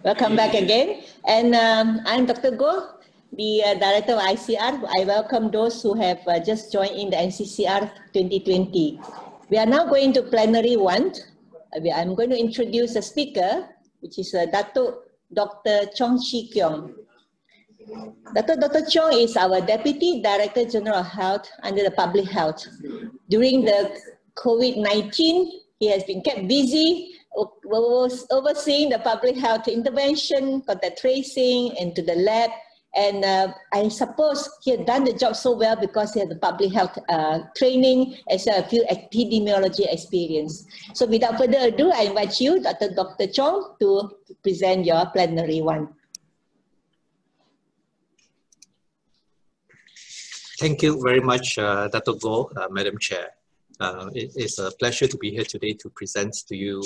Welcome back again. And I'm Dr. Goh, the Director of ICR. I welcome those who have just joined in the NCCR 2020. We are now going to Plenary 1. I'm going to introduce a speaker, which is Dato, Dr. Chong Kheong. Dr. Chong is our Deputy Director General of Health under the Public Health. During the COVID-19, he has been kept busy overseeing the public health intervention, contact tracing, and to the lab. And I suppose he had done the job so well because he had the public health training as well as a few epidemiology experience. So without further ado, I invite you, Dr. Chong, to present your Plenary 1. Thank you very much, Dato Goh, Madam Chair. It is a pleasure to be here today to present to you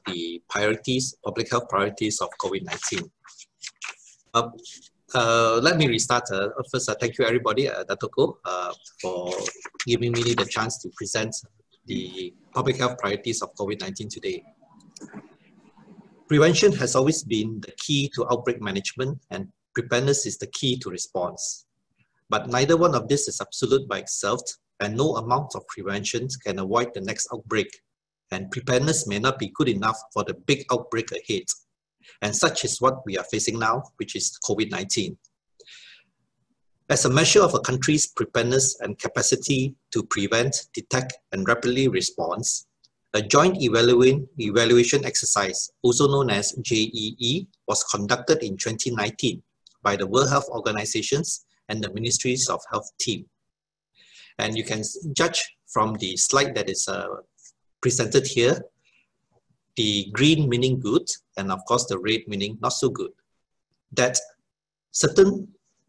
the priorities, public health priorities of COVID-19. Let me restart. First, thank you everybody, Dato Goh, for giving me the chance to present the public health priorities of COVID-19 today. Prevention has always been the key to outbreak management, and preparedness is the key to response. But neither one of this is absolute by itself, and no amount of prevention can avoid the next outbreak, and preparedness may not be good enough for the big outbreak ahead. And such is what we are facing now, which is COVID-19. As a measure of a country's preparedness and capacity to prevent, detect, and rapidly respond, a joint evaluation exercise, also known as JEE, was conducted in 2019 by the World Health Organizations and the Ministries of Health team. And you can judge from the slide that is presented here, the green meaning good, and of course the red meaning not so good, that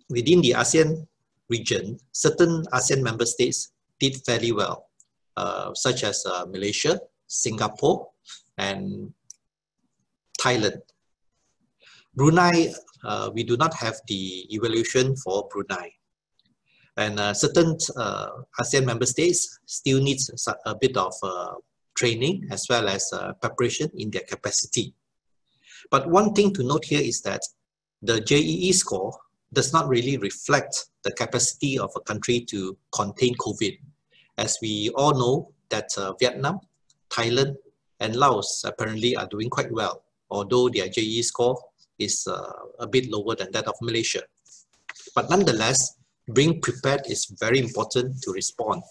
within the ASEAN region, certain ASEAN member states did fairly well, such as Malaysia, Singapore, and Thailand. Brunei, we do not have the evaluation for Brunei. And certain ASEAN member states still needs a bit of training as well as preparation in their capacity. But one thing to note here is that the JEE score does not really reflect the capacity of a country to contain COVID. As we all know that Vietnam, Thailand, and Laos apparently are doing quite well, although their JEE score is a bit lower than that of Malaysia. But nonetheless, being prepared is very important to respond.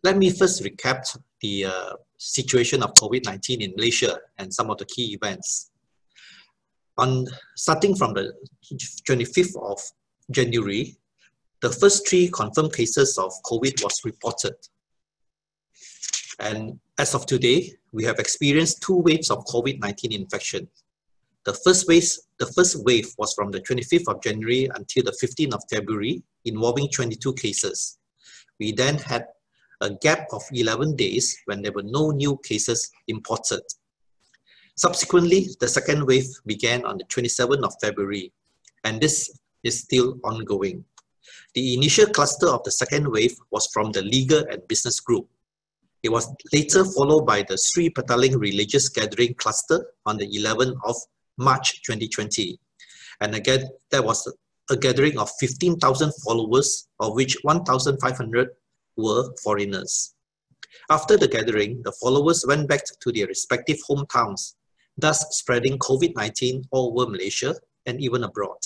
Let me first recap the situation of COVID-19 in Malaysia and some of the key events. Starting from the 25th of January, the first 3 confirmed cases of COVID was reported. And as of today, we have experienced 2 waves of COVID-19 infection. The first wave was from the 25th of January until the 15th of February, involving 22 cases. We then had a gap of 11 days when there were no new cases imported. Subsequently, the second wave began on the 27th of February, and this is still ongoing. The initial cluster of the second wave was from the legal and business group. It was later followed by the Sri Petaling religious gathering cluster on the 11th of March 2020. And again, there was a gathering of 15,000 followers, of which 1,500 were foreigners. After the gathering, the followers went back to their respective hometowns, thus spreading COVID-19 all over Malaysia and even abroad.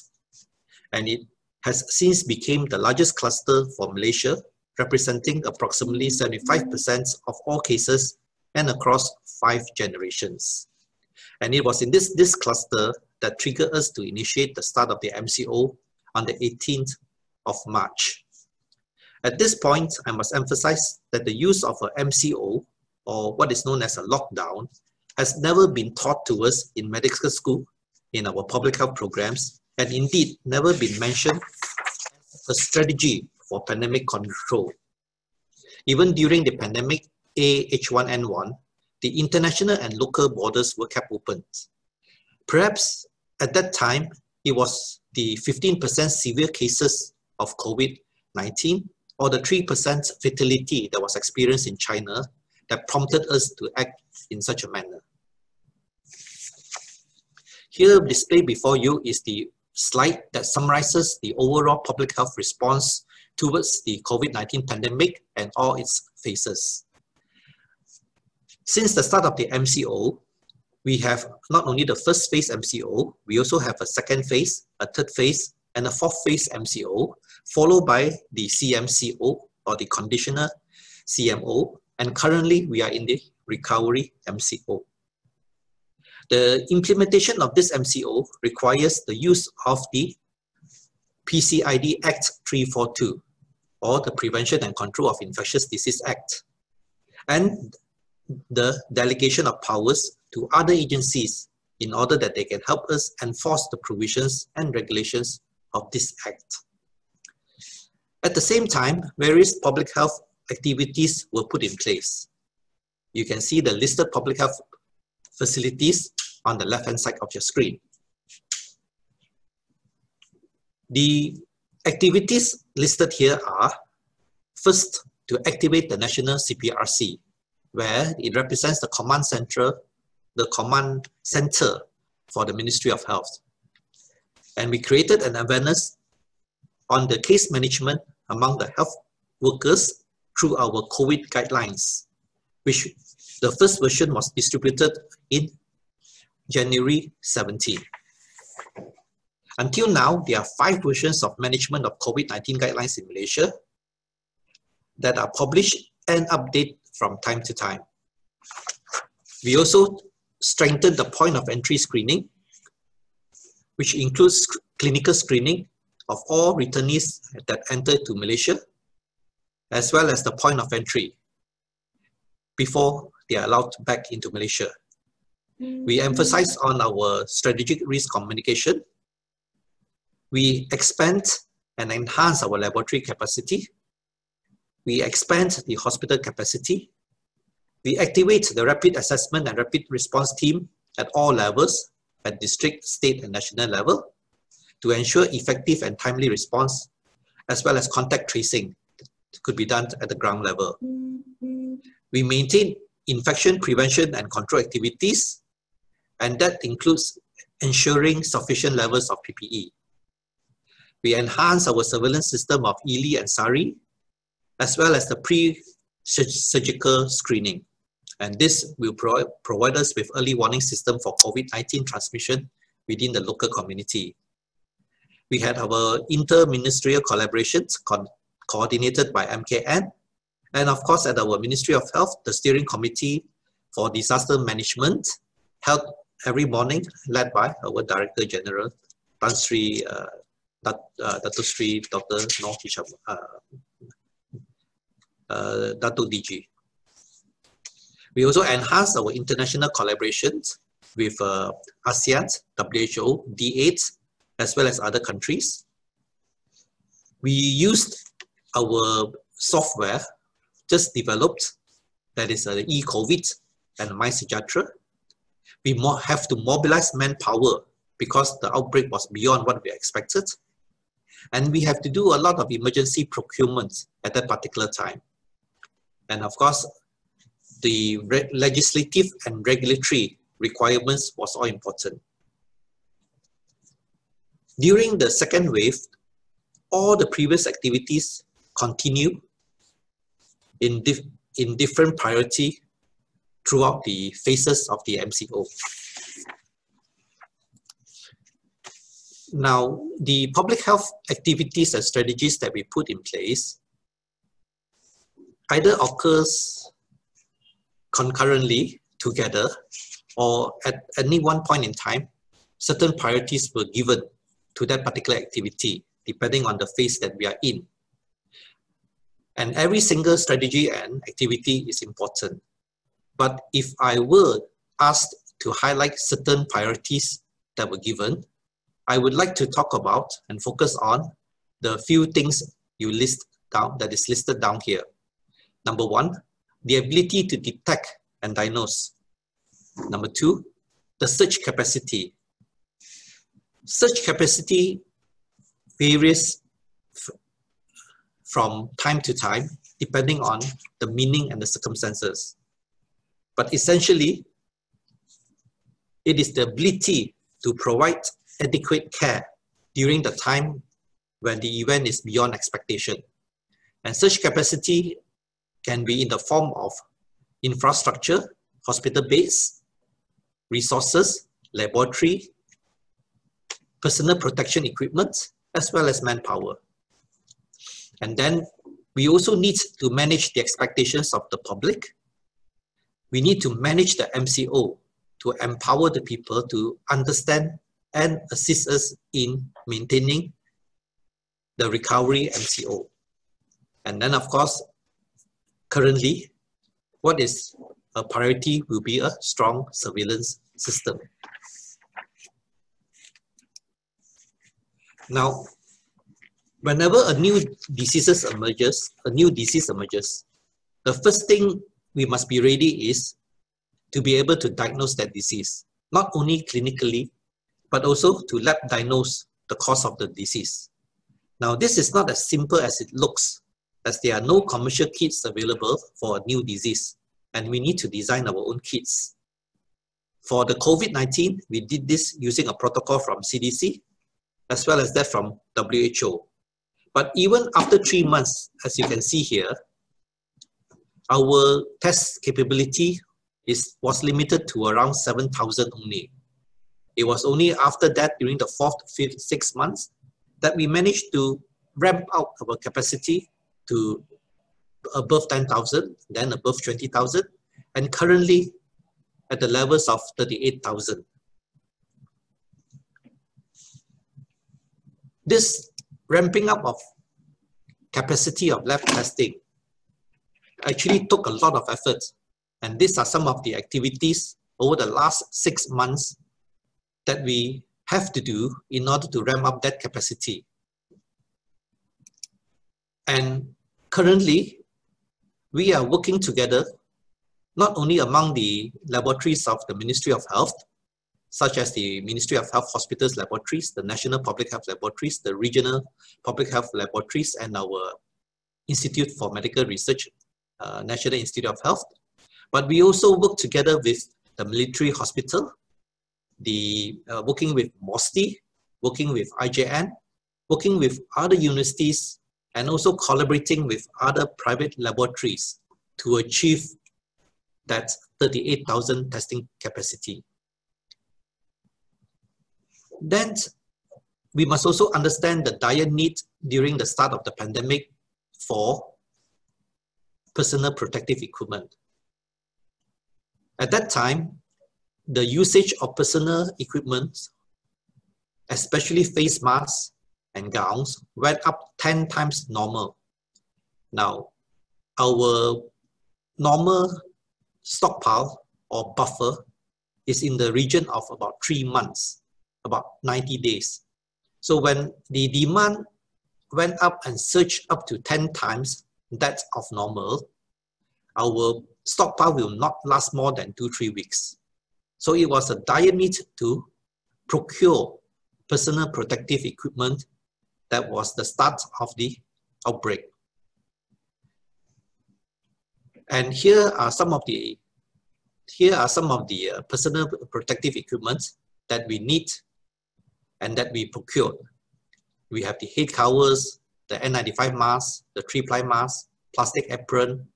And it has since become the largest cluster for Malaysia, representing approximately 75% of all cases and across 5 generations. And it was in this cluster that triggered us to initiate the start of the MCO on the 18th of March. At this point, I must emphasize that the use of a MCO, or what is known as a lockdown, has never been taught to us in medical school, in our public health programs, and indeed never been mentioned as a strategy for pandemic control. Even during the pandemic H1N1, the international and local borders were kept open. Perhaps at that time, it was the 15% severe cases of COVID-19 or the 3% fatality that was experienced in China that prompted us to act in such a manner. Here displayed before you is the slide that summarizes the overall public health response towards the COVID-19 pandemic and all its phases. Since the start of the MCO, we have not only the first phase MCO, we also have a second phase, a third phase, and a fourth phase MCO, followed by the CMCO or the conditional CMO, and currently we are in the recovery MCO. The implementation of this MCO requires the use of the PCID Act 342, or the Prevention and Control of Infectious Disease Act, and the delegation of powers to other agencies in order that they can help us enforce the provisions and regulations of this act. At the same time, various public health activities were put in place. You can see the listed public health facilities on the left-hand side of your screen. The activities listed here are, first, to activate the national CPRC, where it represents the command center for the Ministry of Health. And we created an awareness on the case management among the health workers through our COVID guidelines, which the first version was distributed in January 17. Until now, there are 5 versions of management of COVID-19 guidelines in Malaysia that are published and updated from time to time. We also strengthened the point of entry screening, which includes clinical screening of all returnees that enter to Malaysia, as well as the point of entry before they are allowed back into Malaysia. We emphasize on our strategic risk communication. We expand and enhance our laboratory capacity. We expand the hospital capacity. We activate the rapid assessment and rapid response team at all levels, at district, state, and national level, to ensure effective and timely response, as well as contact tracing could be done at the ground level. We maintain infection prevention and control activities, and that includes ensuring sufficient levels of PPE. We enhance our surveillance system of ELI and SARI, as well as the pre-surgical screening. And this will provide us with early warning system for COVID-19 transmission within the local community. We had our inter-ministerial collaborations coordinated by MKN, and of course at our Ministry of Health, the Steering Committee for Disaster Management held every morning, led by our Director General, Dato Sri Dr. Noh Hisham, Dato DG. We also enhanced our international collaborations with ASEAN, WHO, D8, as well as other countries. We used our software just developed, that is the e-COVID and MySejahtera. We have to mobilize manpower because the outbreak was beyond what we expected. And we have to do a lot of emergency procurement at that particular time. And of course, the legislative and regulatory requirements was all important. During the second wave, all the previous activities continue in different priority throughout the phases of the MCO. Now, the public health activities and strategies that we put in place either occurs concurrently together, or at any one point in time, certain priorities were given to that particular activity, depending on the phase that we are in. And every single strategy and activity is important. But if I were asked to highlight certain priorities that were given, I would like to talk about and focus on the few things you list down, that is listed down here. Number 1, the ability to detect and diagnose. Number 2, the search capacity. Search capacity varies from time to time, depending on the meaning and the circumstances. But essentially, it is the ability to provide adequate care during the time when the event is beyond expectation. And such capacity can be in the form of infrastructure, hospital beds, resources, laboratory, personal protection equipment, as well as manpower. And then we also need to manage the expectations of the public. We need to manage the MCO to empower the people to understand and assist us in maintaining the recovery MCO. And then, of course, currently, what is a priority will be a strong surveillance system. Now, whenever a new disease emerges, the first thing we must be ready is to be able to diagnose that disease, not only clinically, but also to lab diagnose the cause of the disease. Now, this is not as simple as it looks, as there are no commercial kits available for a new disease, and we need to design our own kits. For the COVID-19, we did this using a protocol from CDC, as well as that from WHO. But even after 3 months, as you can see here, our test capability was limited to around 7,000 only. It was only after that, during the 4th, 5th, 6th months, that we managed to ramp up our capacity to above 10,000, then above 20,000, and currently at the levels of 38,000. This ramping up of capacity of lab testing actually took a lot of effort. And these are some of the activities over the last 6 months that we have to do in order to ramp up that capacity. And currently, we are working together, not only among the laboratories of the Ministry of Health, such as the Ministry of Health Hospitals Laboratories, the National Public Health Laboratories, the Regional Public Health Laboratories, and our Institute for Medical Research, National Institute of Health. But we also work together with the military hospital, working with MOSTI, working with IJN, working with other universities, and also collaborating with other private laboratories to achieve that 38,000 testing capacity. Then we must also understand the dire need during the start of the pandemic for personal protective equipment. At that time, the usage of personal equipment, especially face masks and gowns, went up 10 times normal. Now, our normal stockpile or buffer is in the region of about 3 months, about 90 days. So when the demand went up and surged up to 10 times that of normal, our stockpile will not last more than 2-3 weeks. So it was a dire need to procure personal protective equipment. That was the start of the outbreak. And here are some of the personal protective equipment that we need and that we procured. We have the head covers, the N95 mask, the 3-ply mask, plastic apron,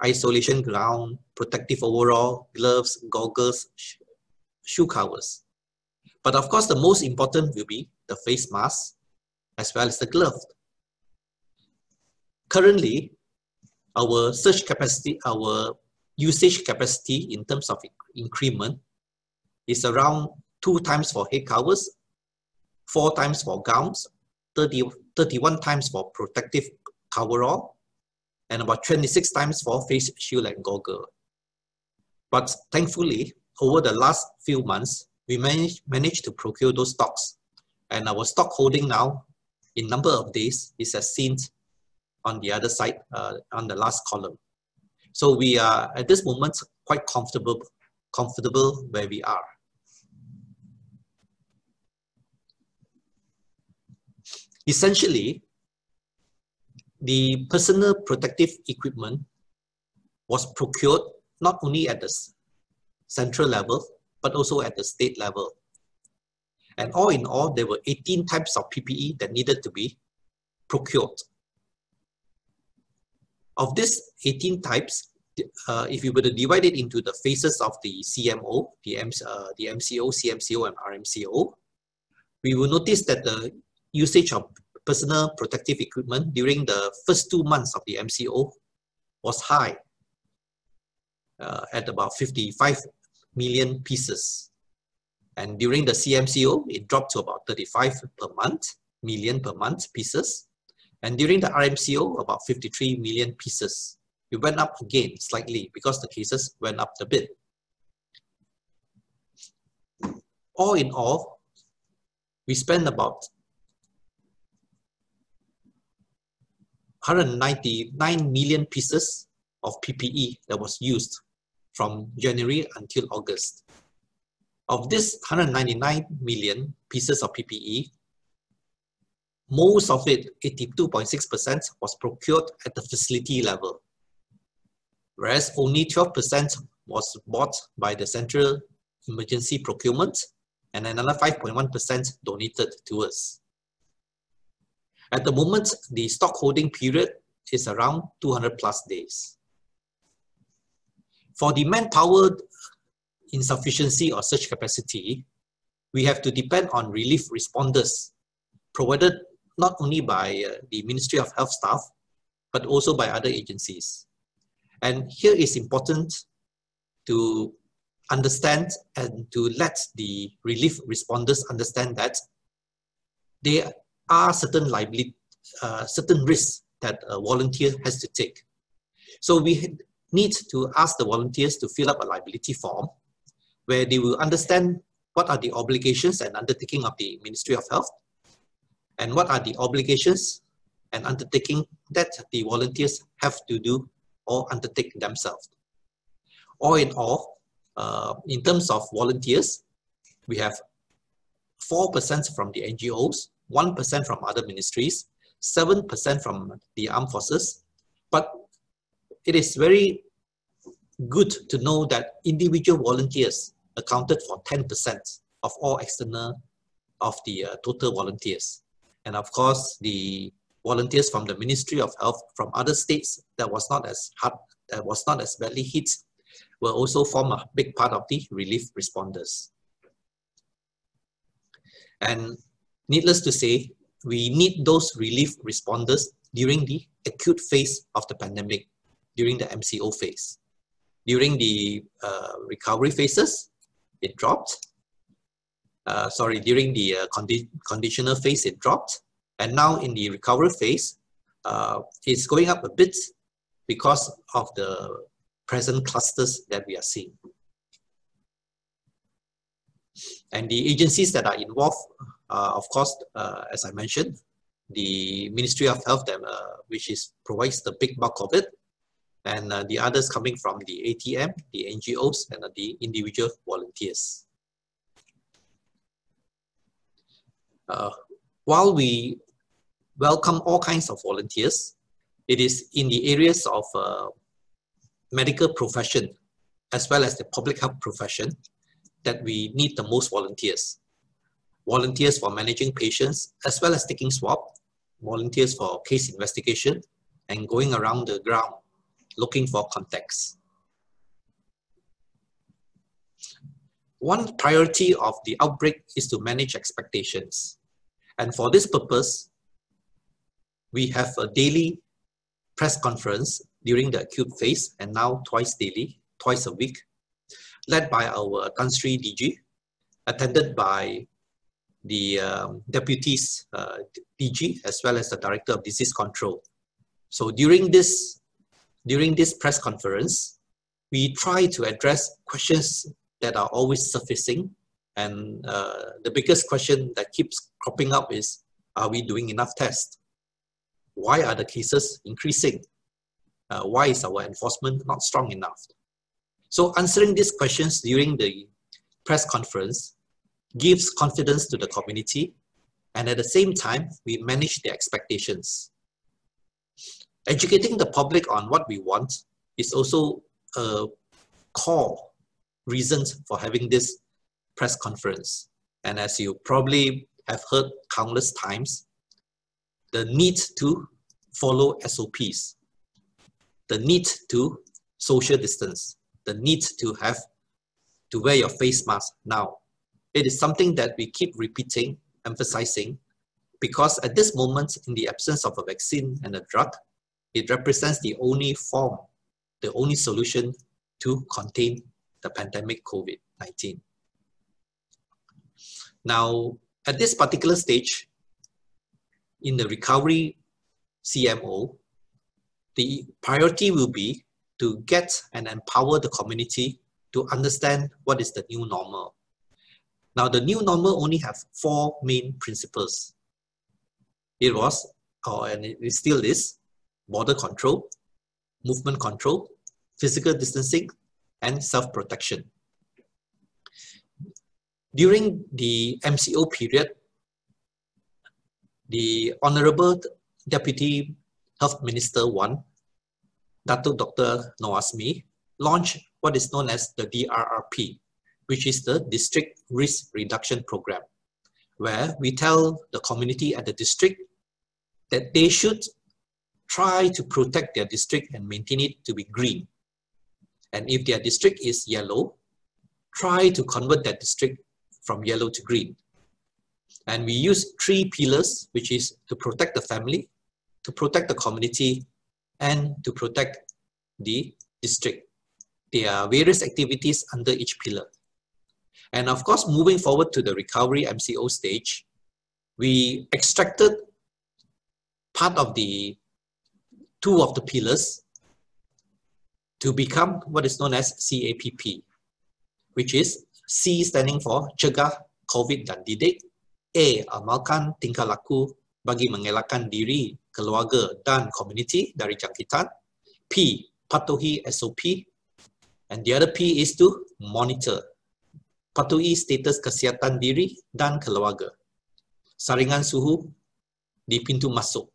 isolation gown, protective overall, gloves, goggles, shoe covers. But of course, the most important will be the face mask as well as the glove. Currently, our surge capacity, our usage capacity in terms of increment is around 2 times for head covers, 4 times for gowns, 31 times for protective coverall, and about 26 times for face shield and goggle. But thankfully, over the last few months, we managed to procure those stocks. And our stock holding now, in number of days, is as seen on the other side, on the last column. So we are, at this moment, quite comfortable where we are. Essentially, the personal protective equipment was procured not only at the central level, but also at the state level. And all in all, there were 18 types of PPE that needed to be procured. Of these 18 types, if you were to divide it into the phases of the CMO, the MCO, CMCO, and RMCO, we will notice that the usage of personal protective equipment during the first 2 months of the MCO was high, at about 55 million pieces. And during the CMCO, it dropped to about 35 million per month pieces. And during the RMCO, about 53 million pieces. It went up again slightly because the cases went up a bit. All in all, we spent about 199 million pieces of PPE that was used from January until August. Of this 199 million pieces of PPE, most of it, 82.6%, was procured at the facility level, whereas only 12% was bought by the Central Emergency Procurement and another 5.1% donated to us. At the moment, the stock holding period is around 200 plus days. For the manpower insufficiency or surge capacity, we have to depend on relief responders provided not only by the Ministry of Health staff, but also by other agencies. And here is important to understand and to let the relief responders understand that there are certain risks that a volunteer has to take. So we need to ask the volunteers to fill up a liability form where they will understand what are the obligations and undertaking of the Ministry of Health, and what are the obligations and undertaking that the volunteers have to do or undertake themselves. All in all, in terms of volunteers, we have 4% from the NGOs, 1% from other ministries, 7% from the armed forces. But it is very good to know that individual volunteers accounted for 10% of all external of the total volunteers. And of course, the volunteers from the Ministry of Health from other states that was not as hard, that was not as badly hit, will also form a big part of the relief responders. And needless to say, we need those relief responders during the acute phase of the pandemic, during the MCO phase. During the recovery phases, it dropped. During the conditional phase, it dropped. And now in the recovery phase, it's going up a bit because of the present clusters that we are seeing. And the agencies that are involved, of course, as I mentioned, the Ministry of Health, which provides the big bulk of it, and the others coming from the ATM, the NGOs, and the individual volunteers. While we welcome all kinds of volunteers, it is in the areas of medical profession, as well as the public health profession, that we need the most volunteers. Volunteers for managing patients, as well as taking swab, volunteers for case investigation, and going around the ground, looking for contacts. One priority of the outbreak is to manage expectations. And for this purpose, we have a daily press conference during the acute phase, and now twice daily, twice a week, led by our country DG, attended by the deputies DG, as well as the Director of Disease Control. So during this press conference, we try to address questions that are always surfacing. And the biggest question that keeps cropping up is, are we doing enough tests? Why are the cases increasing? Why is our enforcement not strong enough? So answering these questions during the press conference gives confidence to the community, and at the same time, we manage their expectations. Educating the public on what we want is also a core reason for having this press conference. And as you probably have heard countless times, the need to follow SOPs, the need to social distance, the need to wear your face mask now. It is something that we keep repeating, emphasizing, because at this moment, in the absence of a vaccine and a drug, it represents the only form, the only solution to contain the pandemic COVID-19. Now, at this particular stage, in the recovery CMO, the priority will be to get and empower the community to understand what is the new normal. Now, the new normal only have 4 main principles. It was, and it still is, border control, movement control, physical distancing, and self-protection. During the MCO period, the Honorable Deputy Health Minister 1, Dato Dr. Noasmi, launched what is known as the DRRP, which is the District Risk Reduction Program, where we tell the community at the district that they should try to protect their district and maintain it to be green. And if their district is yellow, try to convert that district from yellow to green. And we use 3 pillars, which is to protect the family, to protect the community, and to protect the district. There are various activities under each pillar. And of course, moving forward to the recovery MCO stage, we extracted part of the 2 of the pillars to become what is known as CAPP, which is C standing for Cegah COVID dan Didik, A, amalkan tingkah laku bagi mengelakkan diri, keluarga dan komuniti dari jangkitan, P, patuhi SOP, and the other P is to monitor, patuhi status kesihatan diri dan keluarga, saringan suhu di pintu masuk.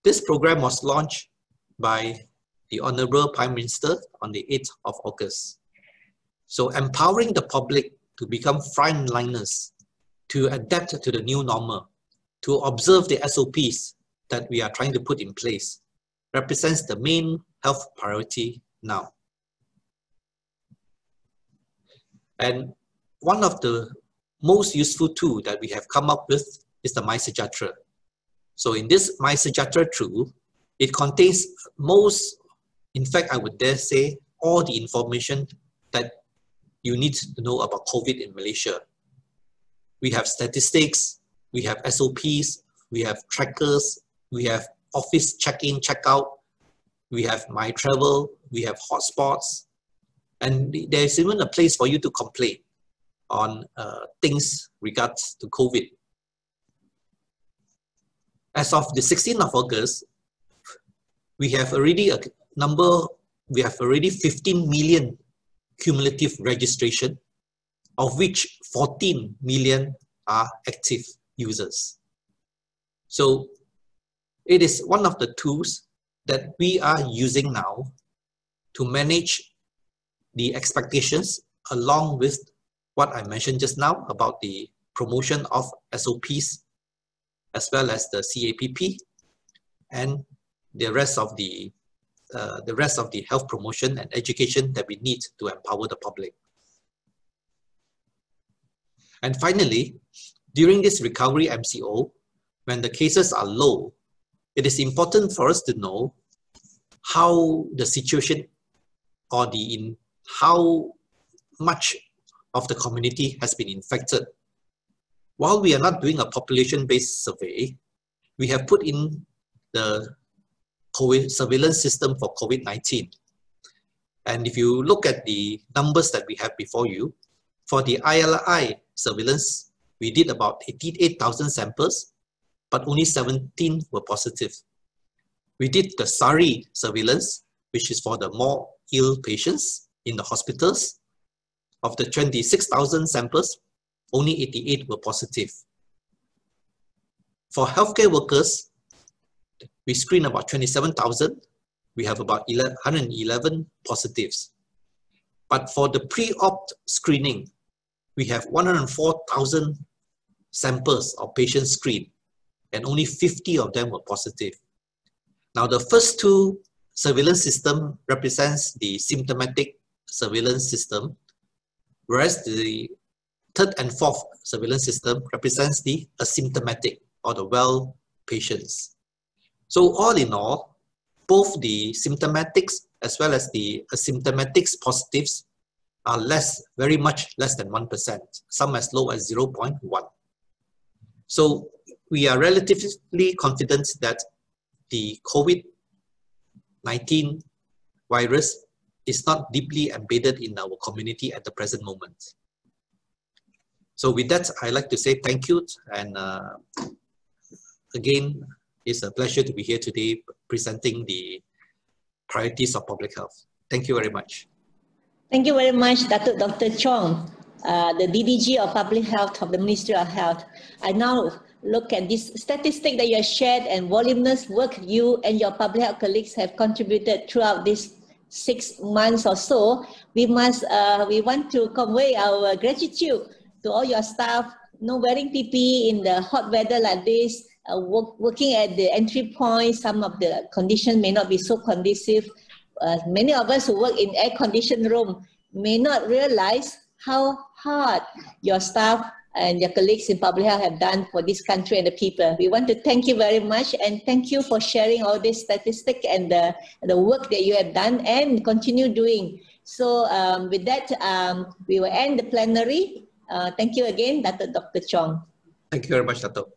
This program was launched by the Honorable Prime Minister on the 8th of August. So empowering the public to become frontliners, to adapt to the new normal, to observe the SOPs that we are trying to put in place, represents the main health priority now. And one of the most useful tools that we have come up with is the MySejahtera. So in this MySejahtera tool, it contains most, in fact, I would dare say, all the information that you need to know about COVID in Malaysia. We have statistics, we have SOPs, we have trackers, we have office check-in, check-out, we have My Travel, we have hotspots, and there's even a place for you to complain on things regards to COVID. As of the 16th of August, we have already 15 million cumulative registration, of which 14 million are active users. So it is one of the tools that we are using now to manage the expectations along with what I mentioned just now about the promotion of SOPs as well as the CAPP and the rest of the health promotion and education that we need to empower the public. And finally, during this recovery MCO, when the cases are low, it is important for us to know how the situation or how much of the community has been infected. While we are not doing a population-based survey, we have put in the COVID surveillance system for COVID-19. And if you look at the numbers that we have before you, for the ILI surveillance, we did about 88,000 samples, but only 17 were positive. We did the SARI surveillance, which is for the more ill patients in the hospitals. Of the 26,000 samples, only 88 were positive. For healthcare workers, we screened about 27,000. We have about 111 positives. But for the pre-op screening, we have 104,000 samples of patients screened, and only 50 of them were positive. Now, the first two surveillance system represents the symptomatic surveillance system, whereas the third and fourth surveillance system represents the asymptomatic or the well patients. So all in all, both the symptomatics as well as the asymptomatics positives are very much less than 1%, some as low as 0.1. So we are relatively confident that the COVID-19 virus is not deeply embedded in our community at the present moment. So with that, I'd like to say thank you. And again, it's a pleasure to be here today presenting the priorities of public health. Thank you very much. Thank you very much, Dr. Chong, the DDG of Public Health of the Ministry of Health. I now look at this statistic that you have shared and voluminous work you and your public health colleagues have contributed throughout these 6 months or so. We want to convey our gratitude to all your staff, wearing PPE in the hot weather like this, working at the entry point. Some of the conditions may not be so conducive. Many of us who work in air-conditioned room may not realize how hard your staff and your colleagues in public health have done for this country and the people. We want to thank you very much, and thank you for sharing all this statistic and the work that you have done and continue doing. So with that, we will end the plenary. Thank you again, Dr. Chong. Thank you very much, Dato.